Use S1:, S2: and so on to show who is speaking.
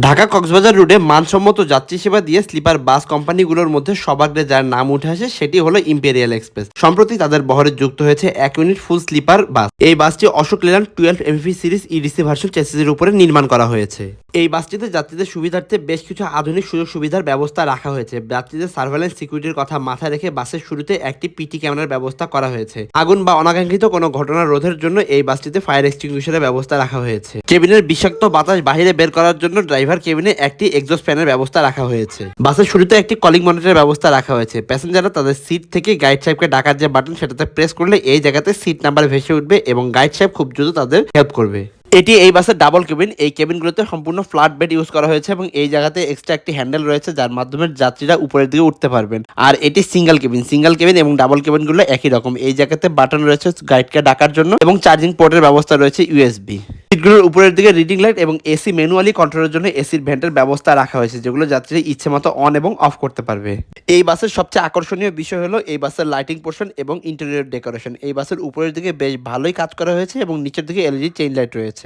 S1: ঢাকা কক্সবাজার রুটে মানসম্মত যাত্রী সেবা দিয়ে স্লিপার বাস কোম্পানিগুলোর মধ্যে সবাগ্রে যার নাম উঠে আসে সেটি হলো ইম্পেরিয়াল এক্সপ্রেস। সম্প্রতি তাদের বহরে যুক্ত হয়েছে 1 ইউনিট ফুল স্লিপার বাস। এই বাসটি Ashok Leyland 12 MV series EDC version চেসিসের উপরে নির্মাণ করা হয়েছে। এই বাসটিতে যাত্রীদের সুবিধার্থে বেশ কিছু আধুনিক সুযোগ সুবিধার ব্যবস্থা রাখা হয়েছে। যাত্রীদের সার্ভেলেন্স সিকিউরিটির কথা মাথায় রেখে বাসের শুরুতে একটি পিটি ক্যামেরার ব্যবস্থা করা হয়েছে। আগুন বা অনাকাঙ্ক্ষিত কোনো ঘটনা রোধের জন্য এই বাসটিতে ফায়ার এক্সটিংগুইশারের ব্যবস্থা রাখা হয়েছে। কেবিনের বিষাক্ত বাতাস বাহিরে বের করার জন্য ড্রাইভার কেবিনে একটি এক্সজস্ট ফ্যানের ব্যবস্থা রাখা হয়েছে। বাসের শুরুতে একটি কলিং মনিটরের ব্যবস্থা রাখা হয়েছে। প্যাসেঞ্জাররা তাদের সিট থেকে গাইড সাহেবকে ডাকার যে বাটন সেটাতে প্রেস করলে এই জায়গাতে সিট নাম্বার ভেসে উঠবে এবং গাইড সাহেব খুব দ্রুত তাদের হেল্প করবে। এটি এই বাসের ডাবল কেবিন। এই কেবিনগুলোতে সম্পূর্ণ ফ্ল্যাট বেড ইউজ করা হয়েছে এবং এই জায়গাতে এক্সট্রা একটি হ্যান্ডেল রয়েছে যার মাধ্যমে যাত্রীরা উপরের দিকে উঠতে পারবেন। আর এটি সিঙ্গেল কেবিন এবং ডাবল কেবিনগুলো একই রকম। এই জায়গাতে বাটন রয়েছে গাইডকে ডাকার জন্য এবং চার্জিং পোর্টের ব্যবস্থা রয়েছে ইউএসবি। সিটগুলোর উপরের দিকে রিডিং লাইট এবং এসি ম্যানুয়ালি কন্ট্রোলের জন্য এসির ভেন্টের ব্যবস্থা রাখা হয়েছে, যেগুলো যাত্রীরা ইচ্ছে মতো অন এবং অফ করতে পারবে। এই বাসের সবচেয়ে আকর্ষণীয় বিষয় হলো এই বাসের লাইটিং পোর্শন এবং ইন্টেরিয়র ডেকোরেশন। এই বাসের উপরের দিকে বেশ ভালোই কাজ করা হয়েছে এবং নিচের দিকে এলইডি চেইন লাইট রয়েছে।